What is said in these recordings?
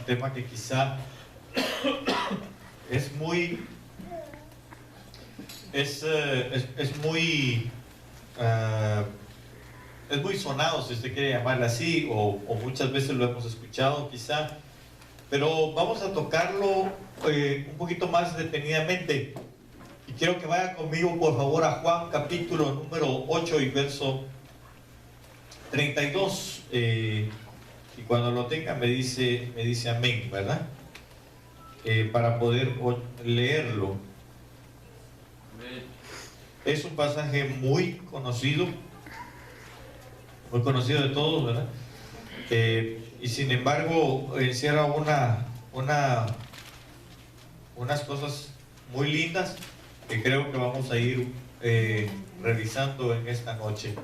tema que quizá es muy sonado, si usted quiere llamarlo así, o muchas veces lo hemos escuchado quizá, pero vamos a tocarlo un poquito más detenidamente. Y quiero que vaya conmigo por favor a Juan capítulo número 8 y verso 32. Y cuando lo tenga me dice amén, ¿verdad? Para poder leerlo. Es un pasaje muy conocido de todos, ¿verdad? Y sin embargo encierra unas cosas muy lindas que creo que vamos a ir revisando en esta noche,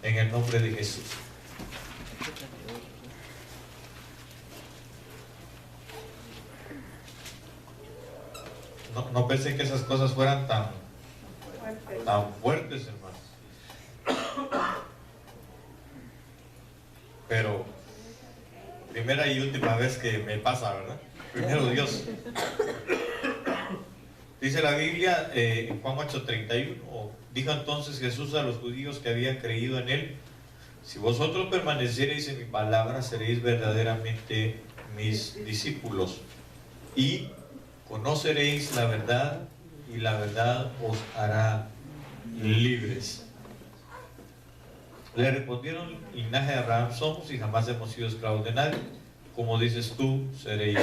en el nombre de Jesús. No pensé que esas cosas fueran tan fuertes, hermanos. Pero primera y última vez que me pasa, ¿verdad? Primero Dios. Dice la Biblia en Juan 8:31, dijo entonces Jesús a los judíos que habían creído en él: si vosotros permaneciereis en mi palabra, seréis verdaderamente mis discípulos, y conoceréis la verdad, y la verdad os hará libres. Le respondieron: linaje de Abraham somos y jamás hemos sido esclavos de nadie. Como dices tú, seréis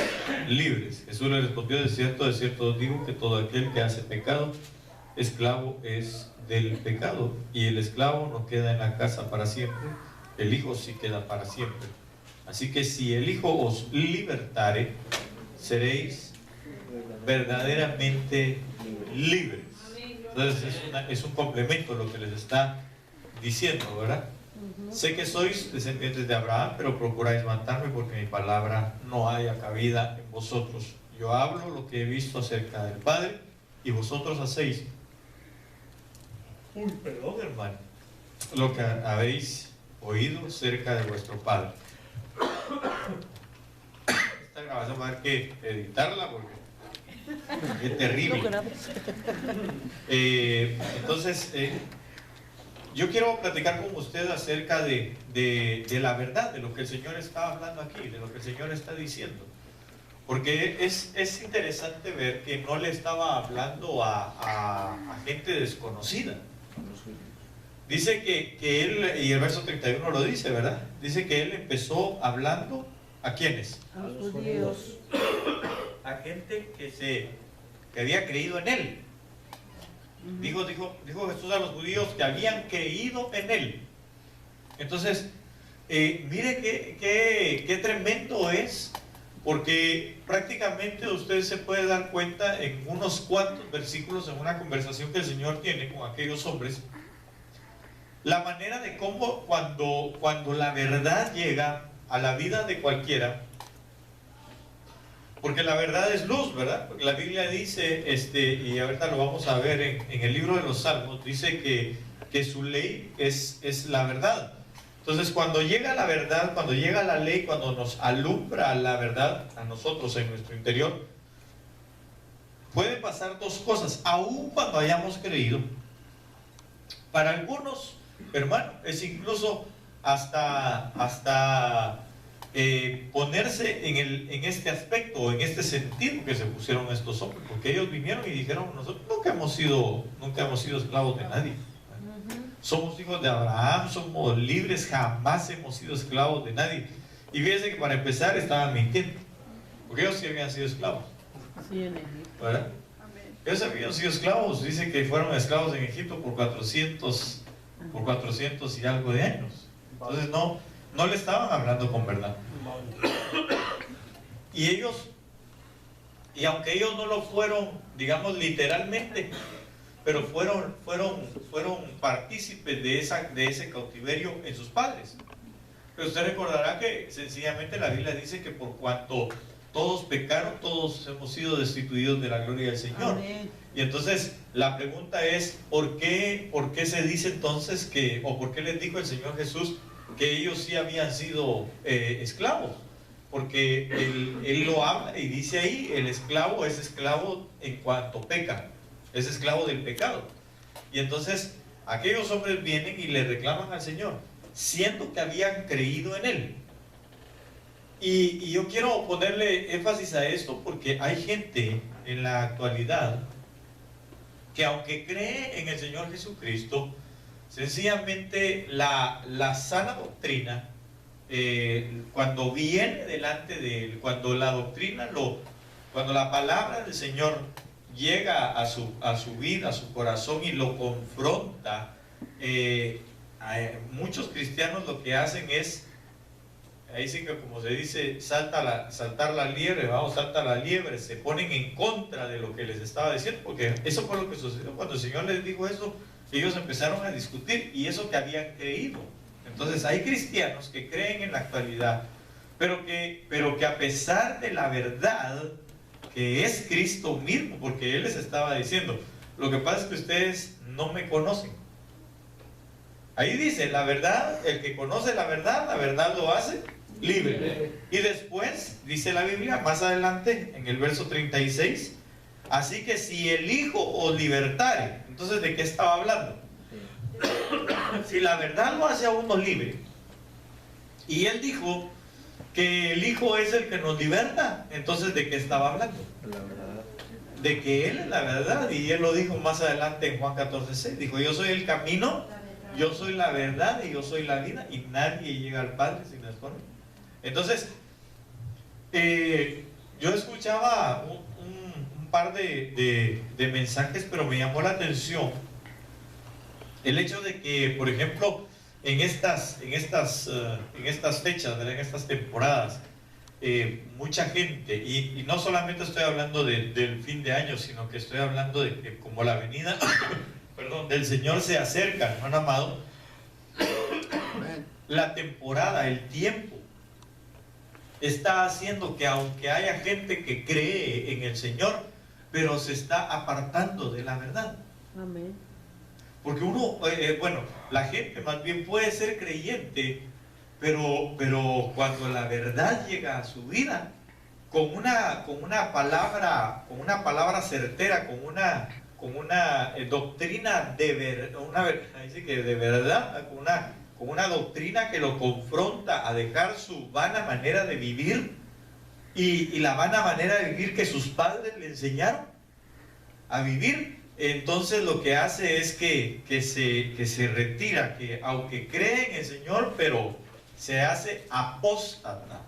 libres. Jesús le respondió: de cierto os digo que todo aquel que hace pecado, esclavo es del pecado, y el esclavo no queda en la casa para siempre, el Hijo sí queda para siempre. Así que si el Hijo os libertare, seréis verdaderamente libres. Entonces es un complemento lo que les está diciendo, ¿verdad? Sé que sois descendientes de Abraham, pero procuráis matarme porque mi palabra no haya cabida en vosotros. Yo hablo lo que he visto acerca del Padre y vosotros hacéis, perdón, hermano, lo que habéis oído cerca de vuestro Padre. Esta grabación va a haber que editarla porque es terrible. Entonces yo quiero platicar con usted acerca de la verdad, de lo que el Señor está hablando aquí, de lo que el Señor está diciendo. Porque es interesante ver que no le estaba hablando a gente desconocida. Dice que él, y el verso 31 lo dice, ¿verdad? Dice que él empezó hablando ¿a quiénes? A los judíos. A gente que había creído en él. Dijo Jesús a los judíos que habían creído en él. Entonces, mire qué tremendo es, porque prácticamente usted se puede dar cuenta en unos cuantos versículos, en una conversación que el Señor tiene con aquellos hombres, la manera de cómo cuando la verdad llega a la vida de cualquiera. Porque la verdad es luz, ¿verdad? Porque la Biblia dice, y ahorita lo vamos a ver en el libro de los Salmos, dice que su ley es la verdad. Entonces, cuando llega la verdad, cuando llega la ley, cuando nos alumbra la verdad a nosotros en nuestro interior, puede pasar dos cosas, aun cuando hayamos creído. Para algunos, hermano, es incluso hasta ponerse en este aspecto, en este sentido que se pusieron estos hombres, porque ellos vinieron y dijeron: nosotros nunca hemos sido esclavos de nadie. Somos hijos de Abraham, somos libres, jamás hemos sido esclavos de nadie. Y fíjense que para empezar estaban mintiendo, porque ellos sí habían sido esclavos. Sí, en Egipto. ¿Verdad? Ellos habían sido esclavos, dice que fueron esclavos en Egipto por 400 y algo de años. Entonces no le estaban hablando con verdad. Y aunque ellos no lo fueron, digamos literalmente, pero fueron partícipes de ese cautiverio en sus padres. Pero usted recordará que sencillamente la Biblia dice que por cuanto todos pecaron, todos hemos sido destituidos de la gloria del Señor. Amén. Y entonces la pregunta es: ¿por qué se dice entonces o por qué les dijo el Señor Jesús que ellos sí habían sido esclavos? porque él lo habla y dice ahí, el esclavo es esclavo en cuanto peca, es esclavo del pecado. Y entonces aquellos hombres vienen y le reclaman al Señor, siendo que habían creído en Él. Y yo quiero ponerle énfasis a esto porque hay gente en la actualidad que aunque cree en el Señor Jesucristo, sencillamente la sana doctrina, cuando viene delante de Él, cuando la doctrina, cuando la palabra del Señor llega a su vida, a su corazón y lo confronta, muchos cristianos lo que hacen es, ahí sí que como se dice, saltar la liebre, vamos, salta la liebre, se ponen en contra de lo que les estaba diciendo, porque eso fue lo que sucedió cuando el Señor les dijo eso. Ellos empezaron a discutir y eso que habían creído. Entonces hay cristianos que creen en la actualidad, pero que a pesar de la verdad que es Cristo mismo, porque Él les estaba diciendo, lo que pasa es que ustedes no me conocen. Ahí dice, la verdad, el que conoce la verdad lo hace libre. Y después, dice la Biblia, más adelante, en el verso 36, así que si el Hijo os libertare, entonces ¿de qué estaba hablando? Si la verdad lo hace a uno libre, y Él dijo que el Hijo es el que nos liberta, entonces ¿de qué estaba hablando? De que Él es la verdad, y Él lo dijo más adelante en Juan 14:6, dijo, yo soy el camino, yo soy la verdad y yo soy la vida, y nadie llega al Padre sin el Hijo. Entonces, yo escuchaba un par de mensajes, pero me llamó la atención el hecho de que, por ejemplo, en estas fechas, ¿verdad? En estas temporadas, mucha gente, y no solamente estoy hablando del fin de año, sino que estoy hablando de que como la venida perdón, del Señor se acerca, hermano amado, la temporada, el tiempo, está haciendo que aunque haya gente que cree en el Señor, pero se está apartando de la verdad. Amén. Porque uno, bueno, la gente más bien puede ser creyente, pero cuando la verdad llega a su vida, con una palabra certera, con una doctrina de verdad, con una doctrina que lo confronta a dejar su vana manera de vivir y la vana manera de vivir que sus padres le enseñaron a vivir. Entonces lo que hace es que se retira, que aunque cree en el Señor, pero se hace apóstata.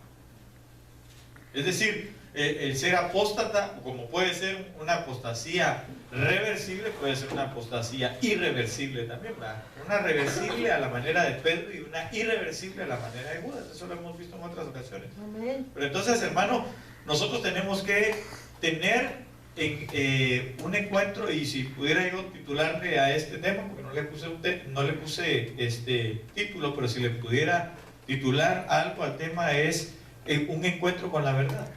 Es decir, el ser apóstata, como puede ser una apostasía reversible, puede ser una apostasía irreversible también, ¿verdad? Una reversible a la manera de Pedro y una irreversible a la manera de Judas. Eso lo hemos visto en otras ocasiones. Amén. Pero entonces, hermano, nosotros tenemos que tener un encuentro, y si pudiera yo titularle a este tema, porque no le puse título, pero si le pudiera titular algo al tema, es un encuentro con la verdad.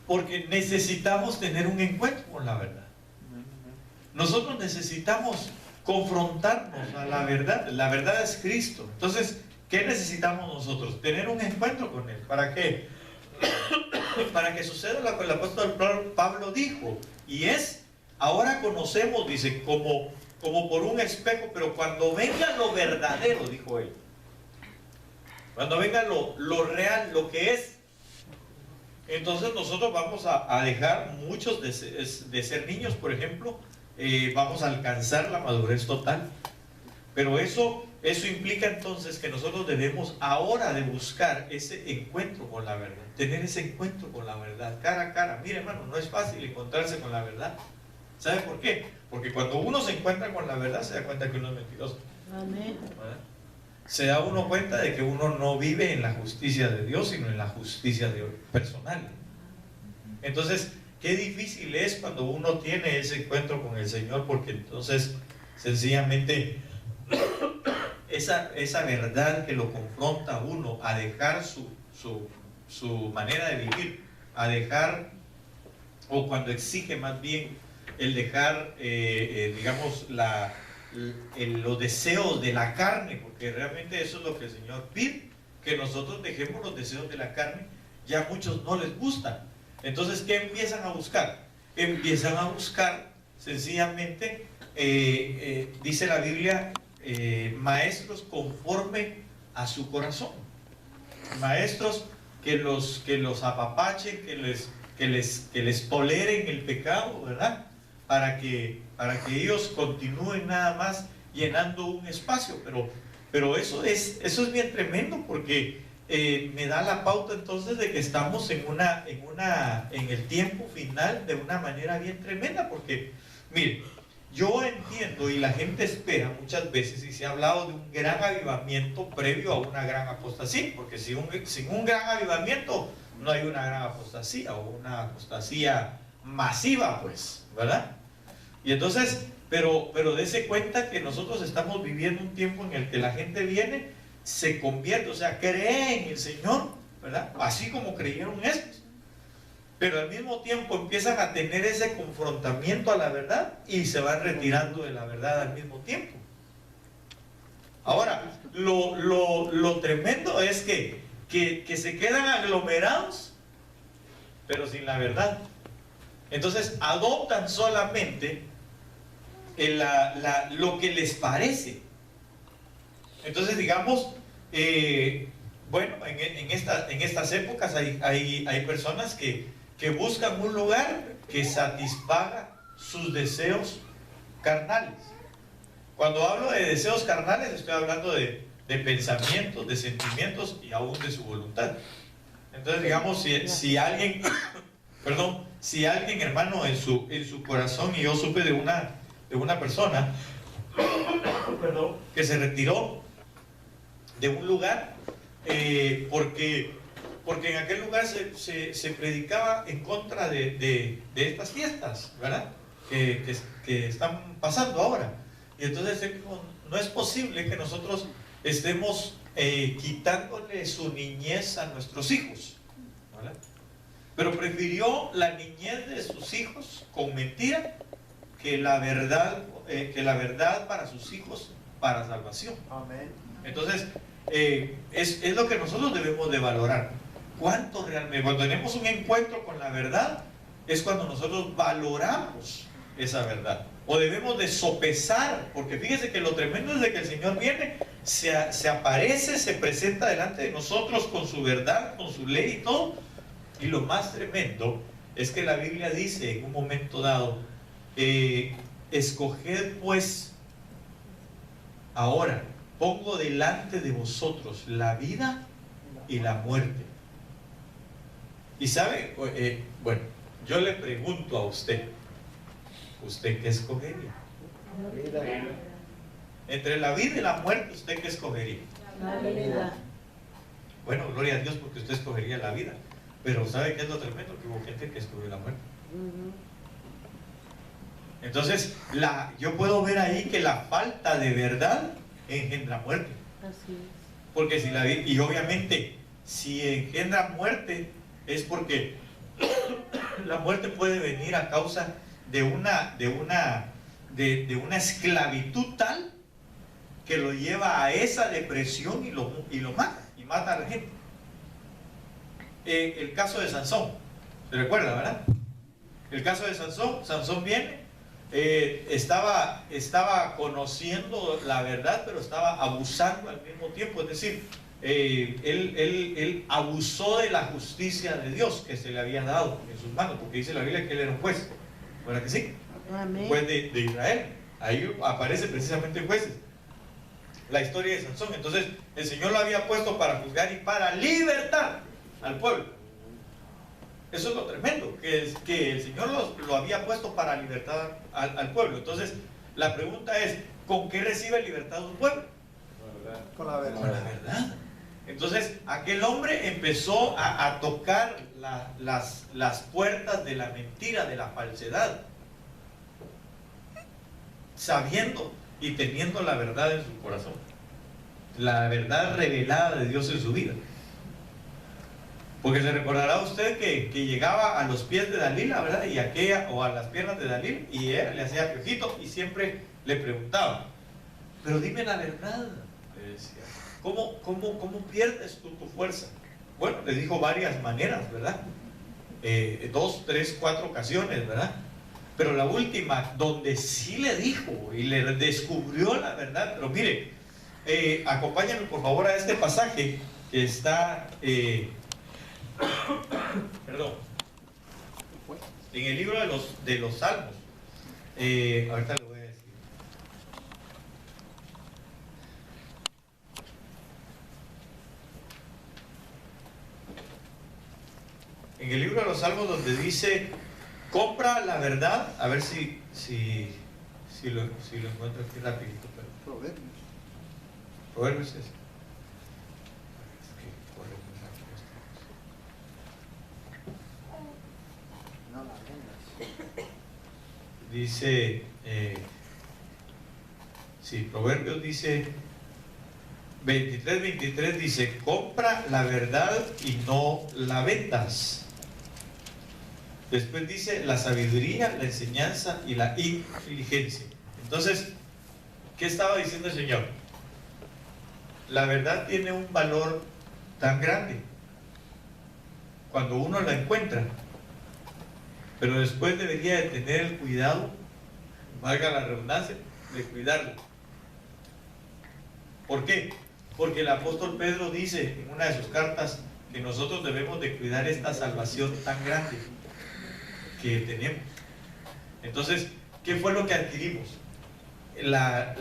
Porque necesitamos tener un encuentro con la verdad. Nosotros necesitamos confrontarnos a la verdad. La verdad es Cristo. Entonces, ¿qué necesitamos nosotros? Tener un encuentro con Él. ¿Para qué? Para que suceda lo que el apóstol Pablo dijo, y es, ahora conocemos, dice, como por un espejo, pero cuando venga lo verdadero, dijo él, cuando venga lo real, lo que es, entonces nosotros vamos a dejar muchos de ser niños, por ejemplo, vamos a alcanzar la madurez total, pero eso implica entonces que nosotros debemos ahora de buscar ese encuentro con la verdad, tener ese encuentro con la verdad, cara a cara. Mire, hermano, no es fácil encontrarse con la verdad. ¿Sabe por qué? Porque cuando uno se encuentra con la verdad, se da cuenta que uno es mentiroso. Amén. Se da uno cuenta de que uno no vive en la justicia de Dios, sino en la justicia personal. Entonces, qué difícil es cuando uno tiene ese encuentro con el Señor, porque entonces, sencillamente, esa verdad que lo confronta a uno a dejar su manera de vivir, a dejar, o cuando exige más bien el dejar, digamos, los deseos de la carne, porque realmente eso es lo que el Señor pide, que nosotros dejemos los deseos de la carne, ya a muchos no les gustan. Entonces, ¿qué empiezan a buscar? Empiezan a buscar sencillamente, dice la Biblia, maestros conforme a su corazón, maestros que los apapachen, que les toleren el pecado, ¿verdad? Para que ellos continúen nada más llenando un espacio. Pero eso es bien tremendo, porque me da la pauta entonces de que estamos en el tiempo final de una manera bien tremenda. Porque mire, yo entiendo y la gente espera muchas veces, y se ha hablado de un gran avivamiento previo a una gran apostasía, porque sin un gran avivamiento no hay una gran apostasía, o una apostasía masiva, pues, ¿verdad? Y entonces, pero dése cuenta que nosotros estamos viviendo un tiempo en el que la gente viene, se convierte, o sea, cree en el Señor, ¿verdad? Así como creyeron estos, pero al mismo tiempo empiezan a tener ese confrontamiento a la verdad y se van retirando de la verdad al mismo tiempo. Ahora, lo tremendo es que se quedan aglomerados, pero sin la verdad. Entonces adoptan solamente lo que les parece. Entonces, digamos, bueno, en estas épocas hay personas que buscan un lugar que satisfaga sus deseos carnales. Cuando hablo de deseos carnales, estoy hablando de pensamientos, de sentimientos y aún de su voluntad. Entonces, digamos, si alguien, perdón, si alguien, hermano, en su corazón, y yo supe de una persona perdón, que se retiró de un lugar porque en aquel lugar se predicaba en contra de estas fiestas, ¿verdad? Que están pasando ahora. Y entonces él dijo, no es posible que nosotros estemos quitándole su niñez a nuestros hijos, ¿verdad? Pero prefirió la niñez de sus hijos con mentira que la verdad para sus hijos, para salvación. Amén. Entonces, es lo que nosotros debemos de valorar. ¿Cuánto realmente? Cuando tenemos un encuentro con la verdad, es cuando nosotros valoramos esa verdad. O debemos de sopesar, porque fíjese que lo tremendo es de que el Señor viene, se aparece, se presenta delante de nosotros con su verdad, con su ley y todo. Y lo más tremendo es que la Biblia dice en un momento dado, escoged pues ahora, pongo delante de vosotros la vida y la muerte. Y sabe, bueno, yo le pregunto a usted, ¿usted qué escogería? Entre la vida y la muerte, ¿usted qué escogería? La vida. Bueno, gloria a Dios porque usted escogería la vida. Pero ¿sabe qué es lo tremendo? Que hubo gente que escogió la muerte. Entonces, yo puedo ver ahí que la falta de verdad engendra muerte. Así es. Porque y obviamente, si engendra muerte, es porque la muerte puede venir a causa de una esclavitud tal que lo lleva a esa depresión y lo mata a la gente. El caso de Sansón, ¿se recuerda, verdad? El caso de Sansón viene, estaba conociendo la verdad, pero estaba abusando al mismo tiempo, es decir, él abusó de la justicia de Dios que se le había dado en sus manos, porque dice la Biblia que él era un juez, ¿verdad que sí? Amén. Un juez de Israel. Ahí aparece precisamente en Jueces la historia de Sansón. Entonces el Señor lo había puesto para juzgar y para libertar al pueblo. Eso es lo tremendo, que el Señor lo había puesto para libertar al pueblo. Entonces la pregunta es, ¿con qué recibe libertad un pueblo? Con la verdad. Con la verdad. Entonces aquel hombre empezó a tocar las puertas de la mentira, de la falsedad, sabiendo y teniendo la verdad en su corazón, la verdad revelada de Dios en su vida. Porque se recordará usted que llegaba a los pies de Dalila, ¿verdad? O a las piernas de Dalila, y él le hacía piojito y siempre le preguntaba, pero dime la verdad, le decía, ¿Cómo pierdes tú tu fuerza? Bueno, le dijo varias maneras, ¿verdad? 2, 3, 4 ocasiones, ¿verdad? Pero la última, donde sí le dijo y le descubrió la verdad. Pero mire, acompáñame por favor a este pasaje que está, perdón, en el libro de los Salmos. Ahorita le voy a decir. En el libro de los Salmos, donde dice: compra la verdad. A ver si lo encuentro aquí rapidito. Proverbios. Proverbios es. No la vendas. Dice, Proverbios dice 23 dice: compra la verdad y no la vendas. Después dice: la sabiduría, la enseñanza y la inteligencia. Entonces, ¿qué estaba diciendo el Señor? La verdad tiene un valor tan grande cuando uno la encuentra, pero después debería de tener el cuidado, valga la redundancia, de cuidarlo. ¿Por qué? Porque el apóstol Pedro dice en una de sus cartas que nosotros debemos de cuidar esta salvación tan grande que tenemos. Entonces, ¿qué fue lo que adquirimos? La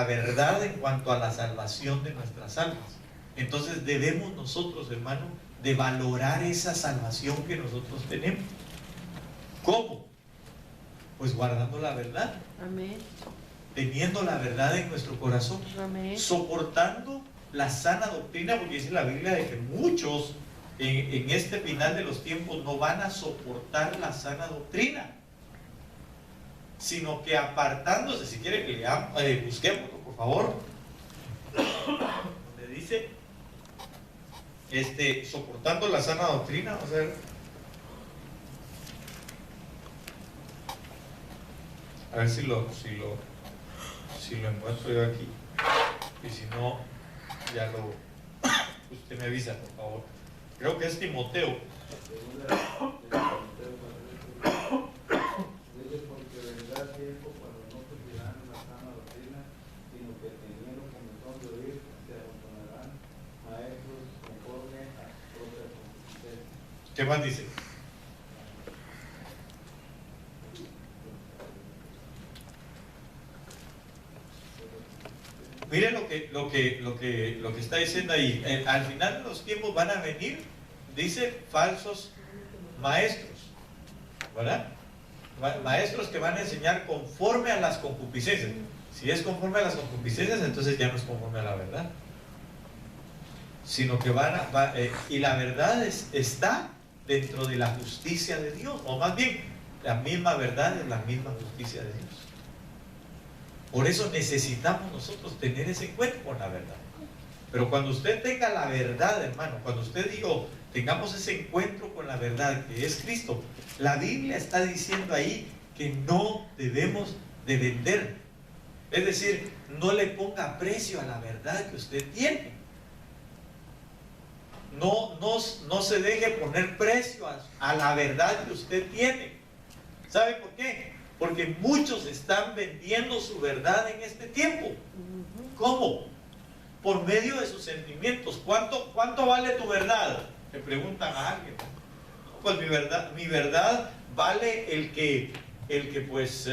verdad en cuanto a la salvación de nuestras almas. Entonces debemos nosotros, hermano, de valorar esa salvación que nosotros tenemos. ¿Cómo? Pues guardando la verdad. Amén. Teniendo la verdad en nuestro corazón. Amén. Soportando la sana doctrina, porque dice la Biblia de que muchos en este final de los tiempos no van a soportar la sana doctrina, sino que apartándose. Si quiere que leamos, busquémoslo por favor, donde dice soportando la sana doctrina. Vamos a ver. A ver si lo encuentro yo aquí, y si no, ya usted me avisa, por favor. Creo que es Timoteo. Porque vendrá tiempo cuando no seguirán la sana doctrina, sino que teniendo comezón de oír, se abandonarán maestros conforme a su propia concupiscencia. ¿Qué más dice? Miren lo que está diciendo ahí. Al final de los tiempos van a venir, dice, falsos maestros, ¿verdad? Maestros que van a enseñar conforme a las concupiscencias. Si es conforme a las concupiscencias, entonces ya no es conforme a la verdad, sino que y la verdad está dentro de la justicia de Dios, o más bien, la misma verdad es la misma justicia de Dios. Por eso necesitamos nosotros tener ese encuentro con la verdad. Pero cuando usted tenga la verdad, hermano, cuando usted tengamos ese encuentro con la verdad que es Cristo, la Biblia está diciendo ahí que no debemos de vender. Es decir, no le ponga precio a la verdad que usted tiene. No se deje poner precio a la verdad que usted tiene. ¿Sabe por qué? Porque muchos están vendiendo su verdad en este tiempo. ¿Cómo? Por medio de sus sentimientos. ¿Cuánto vale tu verdad? Le preguntan a alguien. Pues mi verdad vale el que pues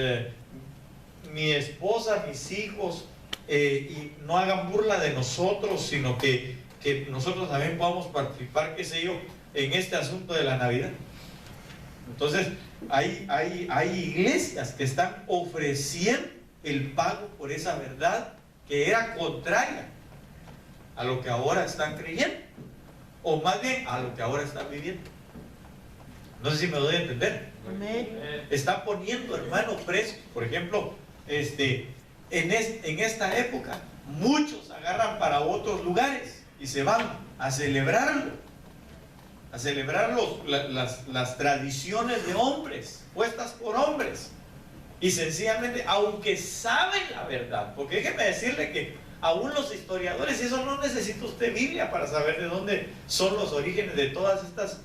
mi esposa, mis hijos y no hagan burla de nosotros, sino que nosotros también podamos participar, qué sé yo, en este asunto de la Navidad. Entonces hay iglesias que están ofreciendo el pago por esa verdad que era contraria a lo que ahora están creyendo, o más bien a lo que ahora están viviendo. No sé si me doy a entender. Amén. Están poniendo, hermano, precios. Por ejemplo, en esta época muchos agarran para otros lugares y se van a celebrarlo, las tradiciones de hombres, puestas por hombres, y sencillamente, aunque saben la verdad, porque déjeme decirle que aún los historiadores, y eso no necesita usted Biblia para saber de dónde son los orígenes de todas estas